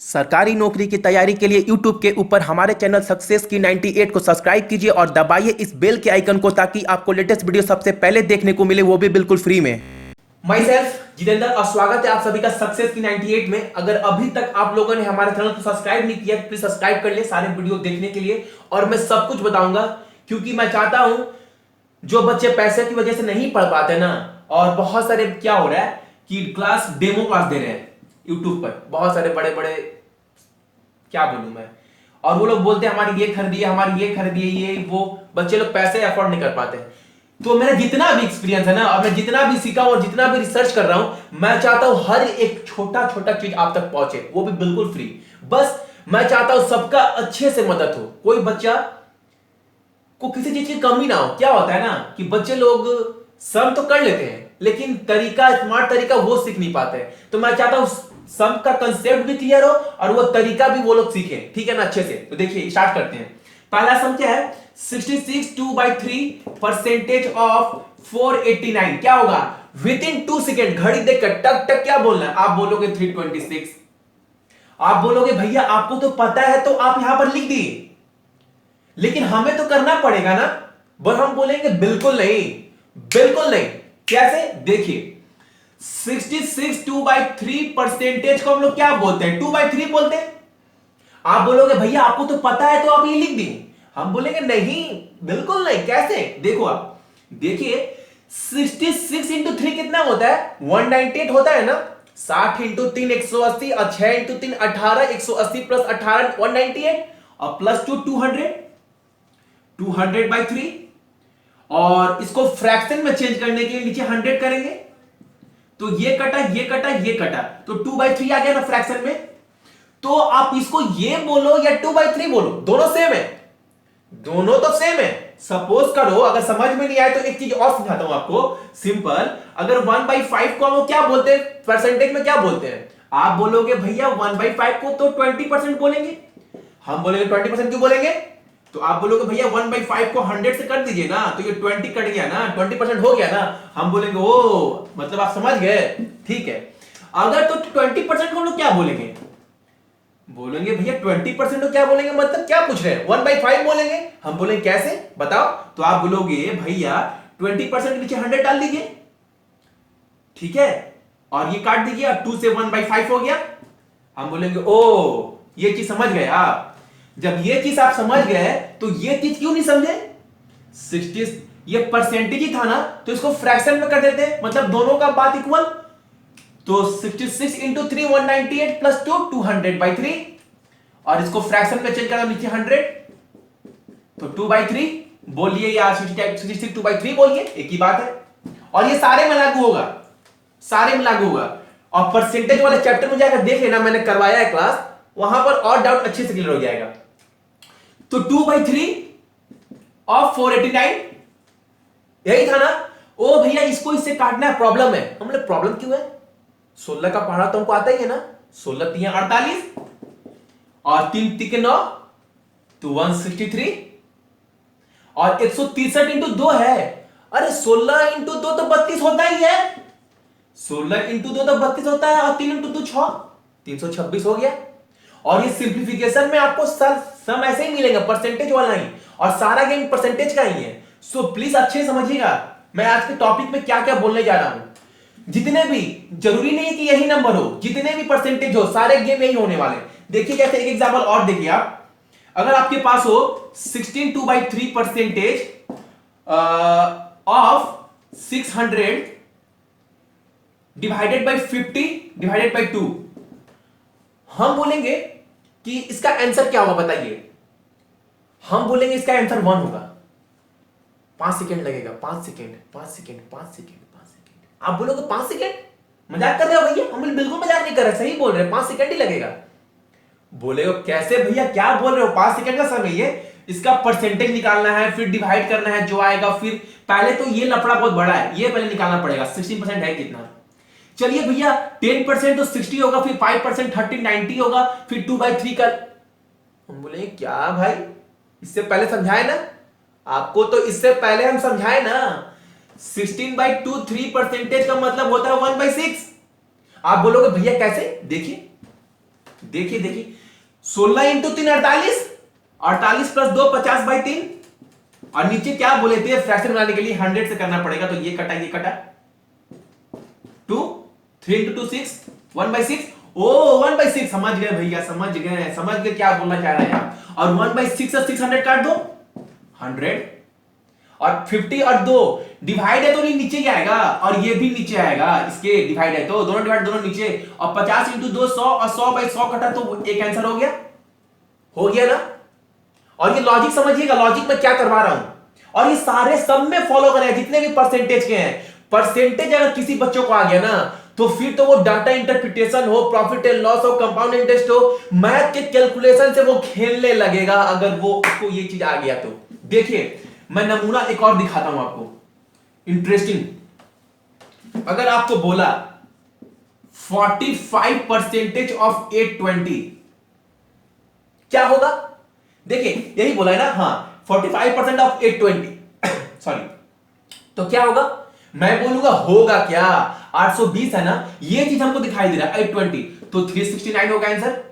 सरकारी नौकरी की तैयारी के लिए YouTube के ऊपर हमारे चैनल सक्सेस की 98 को सब्सक्राइब कीजिए और दबाइए इस बेल के आइकन को ताकि आपको लेटेस्ट वीडियो सबसे पहले देखने को मिले, वो भी बिल्कुल फ्री में। माई सेल्फ जितेंद्र और स्वागत है आप सभी का सक्सेस की 98 में। अगर अभी तक आप लोगों ने हमारे चैनल को सब्सक्राइब नहीं किया प्लीज सब्सक्राइब कर ले सारे वीडियो देखने के लिए। और मैं सब कुछ बताऊंगा क्योंकि मैं चाहता हूं जो बच्चे पैसे की वजह से नहीं पढ़ पाते ना, और बहुत सारे क्या हो रहा है कि क्लास डेमो क्लास दे रहे हैं यूट्यूब पर, बहुत सारे बड़े बड़े क्या बोलूं मैं, और वो लोग बोलते हैं हमारी ये खरीदिए हमारी ये खरीदिए, ये वो बच्चे लोग पैसे अफोर्ड नहीं कर पाते। तो मेरा जितना भी एक्सपीरियंस है ना, और मैं जितना भी सीखा और जितना भी रिसर्च कर रहा हूं, मैं चाहता हूं हर एक छोटा छोटा चीज आप तक पहुंचे, वो भी बिल्कुल फ्री। बस मैं चाहता हूं सबका अच्छे से मदद हो, कोई बच्चा को किसी चीज की कमी ना हो। क्या होता है ना कि बच्चे लोग सम तो कर लेते हैं लेकिन तरीका, स्मार्ट तरीका वो सीख नहीं पाते। तो मैं चाहता हूं सम का कंसेप्ट भी क्लियर हो और वो तरीका भी वो लोग सीखें, ठीक है ना, अच्छे से। तो देखिए स्टार्ट करते हैं। पहला सम क्या है, 66 2/3 परसेंटेज ऑफ 489 क्या होगा विद इन 2 सेकेंड। घड़ी देखकर टक टक क्या बोलना है, आप बोलोगे 326, आप बोलोगे भैया आपको तो पता है तो आप यहां पर लिख दिए, लेकिन हमें तो करना पड़ेगा ना। बस हम बोलेंगे बिल्कुल नहीं, बिल्कुल नहीं। कैसे, देखिए 66 2/3 परसेंटेज को हम लोग क्या बोलते हैं, 2/3 बोलते हैं। आप बोलोगे भैया आपको तो पता है तो आप ये लिख दिए, हम बोलेंगे नहीं बिल्कुल नहीं। कैसे, देखो आप देखिए 66 इंटू 3 कितना होता है, 198 होता है ना। 60 इंटू 3 180 और 6 इंटू 3 18, 180 प्लस 18 198 और प्लस 2 200, 200/3। और इसको फ्रैक्शन में चेंज करने के लिए नीचे 100 करेंगे, तो ये कटा ये कटा ये कटा, तो 2/3 आ गया ना फ्रैक्शन में। तो आप इसको ये बोलो या 2/3 बोलो, दोनों सेम है, दोनों तो सेम है। सपोज करो अगर समझ में नहीं आए तो एक चीज और समझाता हूं आपको, सिंपल। अगर 1/5 को हम क्या बोलते हैं, परसेंटेज में क्या बोलते हैं, आप बोलोगे भैया 1/5 को तो 20% बोलेंगे, हम बोलेंगे 20% क्यों बोलेंगे, तो आप बोलोगे भैया 1/5 को 100 से कर दीजिए ना, तो ये 20 कट गया ना, 20% हो गया ना। हम बोलेंगे ओ मतलब आप समझ गए, ठीक है। अगर तो 20% को हम लोग क्या बोलेंगे, बोलेंगे भैया 20% को क्या बोलेंगे, मतलब क्या पूछ रहे हैं, 1/5 बोलेंगे। हम बोलेंगे कैसे बताओ, तो आप बोलोगे भैया 20% नीचे 100 डाल दीजिए, ठीक है, और ये काट दीजिए, 2 से 1/5 हो गया। हम बोलेंगे ओ ये चीज समझ गए आप। जब ये चीज आप समझ गए तो ये चीज क्यों नहीं समझे, 60 ये परसेंटेज ही था ना, तो इसको फ्रैक्शन में कर देते, मतलब दोनों का बात इक्वल। तो 66 इंटू 3 198 प्लस 2 200/3, और इसको फ्रैक्शन में चेंज करना नीचे 100, तो 2/3 बोलिए या 66 2/3 बोलिए, एक ही बात है। और ये सारे में लागू होगा, सारे में लागू होगा। और परसेंटेज वाले चैप्टर में जाकर देख लेना, मैंने करवाया है क्लास, वहां पर और डाउट अच्छे से क्लियर हो जाएगा। तो 2/3 ऑफ 489 यही था ना। ओ भैया इसको इससे काटना है, प्रॉब्लम है। हम लोग प्रॉब्लम क्यों है, 16 का पढ़ा तो हमको आता ही है ना, 16 3 48 और 3 3 9 तो 163 और 163 इंटू 2 है। अरे 16 इंटू 2 तो 32 होता ही है, 16 इंटू 2 तो 32 होता है, और 3 इंटू 2 6, 326 हो गया। और ये सिंप्लीफिकेशन में आपको सम ऐसे ही मिलेगा, परसेंटेज वाला ही, और सारा गेम परसेंटेज का ही है। सो प्लीज अच्छे समझिएगा मैं आज के टॉपिक में क्या क्या बोलने जा रहा हूं। जितने भी, जरूरी नहीं है कि यही नंबर हो, जितने भी परसेंटेज हो सारे गेम यही होने वाले। देखिए कैसे, एक एग्जांपल और देखिए आप, अगर आपके पास हो 16 2/3 percentage of 600 divided by 50 divided by 2, हम बोलेंगे कि इसका आंसर क्या होगा बताइए। हम बोलेंगे इसका आंसर 1 होगा। 5 सेकेंड लगेगा, 5 सेकेंड 5 सेकेंड 5 सेकेंड 5 सेकेंड। आप बोलोगे 5 सेकेंड, मजाक कर रहे हो भैया, हम बिल्कुल मजाक नहीं कर रहे, सही बोल रहे हैं, 5 सेकेंड ही लगेगा। बोलेगा कैसे भैया क्या बोल रहे हो, 5 सेकेंड का समय है, इसका परसेंटेज निकालना है, फिर डिवाइड करना है जो आएगा, फिर पहले तो ये लफड़ा बहुत बड़ा है, ये पहले निकालना पड़ेगा। 16% है कितना, चलिए भैया 10% तो 60 होगा, फिर 5% 30 90 होगा, फिर 2/3 का। हम बोले क्या भाई, इससे पहले समझाए ना आपको, तो इससे पहले हम समझाए ना। 16/2 3% का मतलब होता है 1/6। आप बोलोगे भैया कैसे, देखिए देखिए देखिए, 16 इंटू 3 48, 48 प्लस 2 50/3, और नीचे क्या बोले थे, फ्रैक्शन बनाने के लिए 100 से करना पड़ेगा, तो ये कटा 2, 3 इंटू 2 6, 1/6। ओ 1/6, समझ गए भैया, समझ गए क्या बोलना चाह रहे हैं आप। और 1/6 से 600 काट दो, 100, और 50 और 2 डिवाइड है तो नहीं नीचे ही आएगा, और ये भी नीचे आएगा, इसके डिवाइड है तो दोनों डिवाइड, दोनों नीचे, और 50 इंटू 2 100, और 100/100 कटा तो एक आंसर हो गया ना। और ये लॉजिक समझिएगा, लॉजिक में क्या करवा रहा हूं, और ये सारे सब में फॉलो करें, जितने भी परसेंटेज के हैं। परसेंटेज अगर किसी बच्चों को आ गया ना, तो फिर तो वो डाटा इंटरप्रिटेशन हो, प्रॉफिट एंड लॉस हो, कंपाउंड इंटरेस्ट हो, मैथ के कैलकुलेशन से वो खेलने लगेगा, अगर वो उसको ये चीज आ गया तो। देखिए मैं नमूना एक और दिखाता हूं आपको, इंटरेस्टिंग। अगर आपको बोला 45% ऑफ 820 क्या होगा, देखिए यही बोला है ना, हाँ 45% ऑफ 820 सॉरी, तो क्या होगा, मैं बोलूंगा होगा क्या, 820 है ना, ये चीज हमको दिखाई दे रहा है 820, तो 369 होगा आंसर।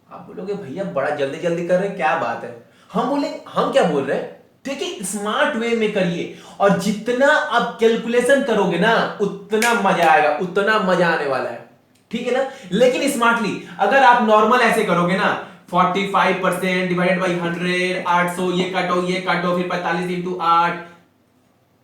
आप बोलोगे भैया बड़ा जल्दी जल्दी कर रहे हैं, क्या बात है। हम बोले, हम क्या बोल रहे हैं, देखिए स्मार्ट वे में करिए, और जितना आप कैलकुलेशन करोगे ना उतना मजा आएगा, उतना मजा आने वाला है, ठीक है ना। लेकिन स्मार्टली, अगर आप नॉर्मल ऐसे करोगे ना, 45% डिवाइडेड बाई 100, 800, ये काटो फिर 45 इंटू 8,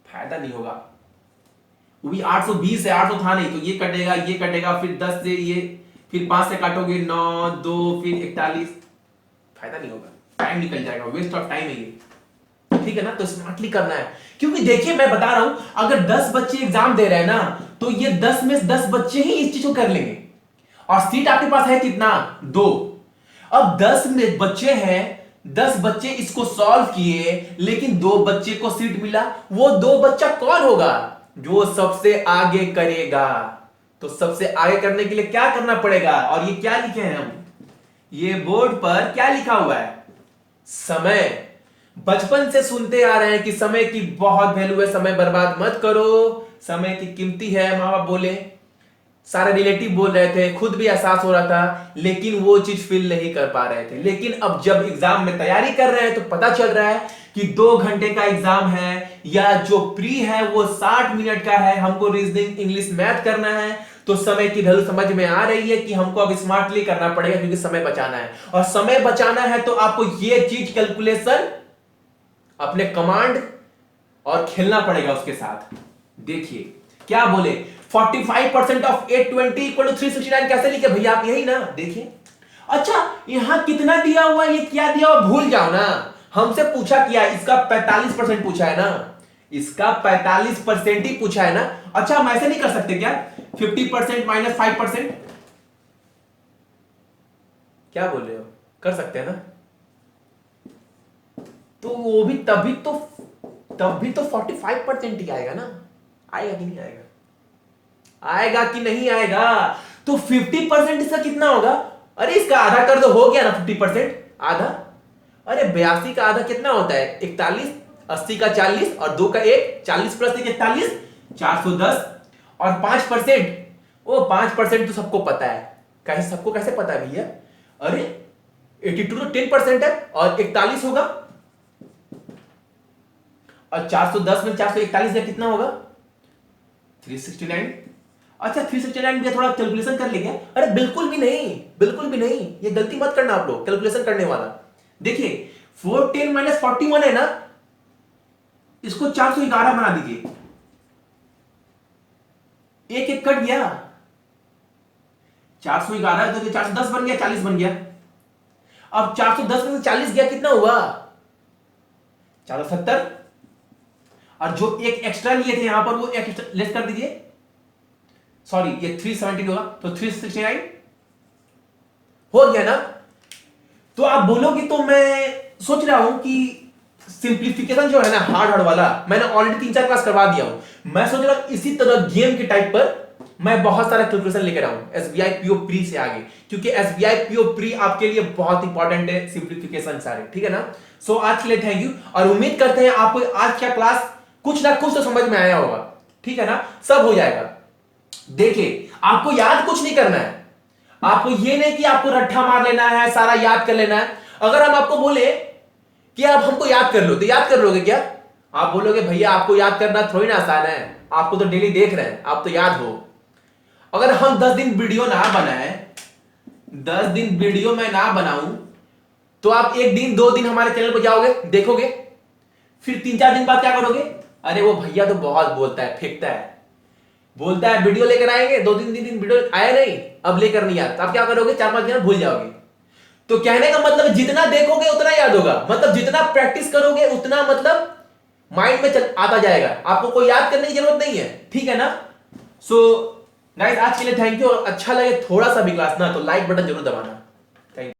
फायदा नहीं होगा। वो भी 820 है, 800 था नहीं, तो ये कटेगा, फिर 10 से ये, फिर 5 से काटोगे 9, 2, फिर 41, फायदा नहीं होगा, टाइम निकल जाएगा, वेस्ट ऑफ टाइम है ये, ठीक है ना। तो स्मार्टली करना है, क्योंकि देखिए मैं बता रहा हूं, अगर 10 बच्चे एग्जाम दे रहे हैं ना, तो ये 10 में 10 बच्चे ही इस चीज को कर लेंगे, और सीट आपके पास है कितना, 2। अब 10 में बच्चे हैं, 10 बच्चे इसको सॉल्व किए, लेकिन 2 बच्चे को सीट मिला, वो 2 बच्चा कौन होगा, जो सबसे आगे करेगा। तो सबसे आगे करने के लिए क्या करना पड़ेगा, और ये क्या लिखे हैं हम, ये बोर्ड पर क्या लिखा हुआ है, समय। बचपन से सुनते आ रहे हैं कि समय की बहुत वैल्यू है, समय बर्बाद मत करो, समय की कीमती है, मां बाप बोले, सारे रिलेटिव बोल रहे थे, खुद भी एहसास हो रहा था, लेकिन वो चीज फील नहीं कर पा रहे थे। लेकिन अब जब एग्जाम में तैयारी कर रहे हैं तो पता चल रहा है कि 2 घंटे का एग्जाम है, या जो प्री है वो 60 मिनट का है, हमको रीजनिंग इंग्लिश मैथ करना है, तो समय की वैल्यू समझ में आ रही है कि हमको अब स्मार्टली करना पड़ेगा, क्योंकि समय बचाना है, और समय बचाना है तो आपको ये चीज कैलकुलेशन अपने कमांड और खेलना पड़ेगा उसके साथ। देखिए क्या बोले, 45% ऑफ 820 इक्वल टू 369 कैसे लिखे भैया आप, यही ना, देखिए। अच्छा यहां कितना दिया हुआ, ये क्या दिया हुआ भूल जाओ ना, हमसे पूछा किया, इसका 45% पूछा है ना, इसका 45% ही पूछा है ना। अच्छा हम ऐसे नहीं कर सकते क्या, 50% माइनस 5%, क्या बोल रहे हो, कर सकते हैं ना, तो वो भी तभी तो 45% ही आएगा ना, आएगा कि नहीं आएगा, आएगा कि नहीं आएगा। तो 50% इसका कितना होगा, अरे इसका आधा कर दो, हो गया ना 50%, आधा, अरे 82 का आधा कितना होता है, 41, 80 का 40 और 2 का 1, 40 प्लस 1 41, 410, और 5%, वो 5% तो सबको पता है, कैसे सबको कैसे पता है भैया, अरे 82 तो 10% है, और 41 होगा, और 410 में 441 का कितना होगा, 369। अच्छा 369 में थोड़ा कैलकुलेशन कर लेंगे, अरे बिल्कुल भी नहीं, बिल्कुल भी नहीं, ये गलती मत करना आप लोग कैलकुलेशन करने वाला। देखिए 410 माइनस 41 है ना, इसको 411 बना दीजिए, एक एक कट गया, 411 तो 410 बन गया, 40 बन गया। अब 410 में से 40 गया, कितना हुआ, 470, और जो एक एक्स्ट्रा लिए थे यहां पर वो एक लेस कर दीजिए, सॉरी ये 370 होगा, तो 369 हो गया ना। तो आप बोलोगे, तो मैं सोच रहा हूं कि सिंप्लीफिकेशन जो है ना हार्ड वाला, मैंने ऑलरेडी 3-4 क्लास करवा दिया हूं, मैं सोच रहा हूं इसी तरह गेम के टाइप पर मैं बहुत सारा कैलकुलेशन लेकर आऊं एसबीआई पीओ प्री से आगे, क्योंकि एसबीआई पीओ प्री आपके लिए बहुत इंपॉर्टेंट है, सिंप्लीफिकेशन सारे, ठीक है ना। सो आज के लिए थैंक यू, और उम्मीद करते हैं आपको आज का क्लास कुछ ना कुछ तो समझ में आया होगा, ठीक है ना, सब हो जाएगा। देखिए आपको याद कुछ नहीं करना है, आपको ये नहीं कि आपको रट्ठा मार लेना है, सारा याद कर लेना है। अगर हम आपको बोले कि आप हमको याद कर लो, तो याद कर लोगे क्या? आप बोलोगे भैया आपको याद करना थोड़ी ना आसान है, आपको तो डेली देख रहे हैं, आप तो याद हो। अगर हम 10 दिन वीडियो ना बनाए, 10 दिन वीडियो मैं ना बनाऊं, तो आप एक दिन 2 दिन हमारे चैनल पर जाओगे, देखोगे, फिर 3-4 दिन बाद क्या करोगे? अरे वो भैया तो बहुत बोलता है, फेंकता है, बोलता है वीडियो लेकर आएंगे, 2-3 दिन वीडियो आया नहीं, अब लेकर नहीं आता, आप क्या करोगे? 4-5 दिन भूल जाओगे। तो कहने का मतलब जितना देखोगे उतना याद होगा, मतलब जितना प्रैक्टिस करोगे उतना मतलब माइंड में आता जाएगा, आपको कोई याद करने की जरूरत नहीं है, ठीक है ना? सो गाइस आज के लिए थैंक यू, और अच्छा लगे थोड़ा सा भी क्लास ना, तो लाइक बटन जरूर दबाना। Thank you.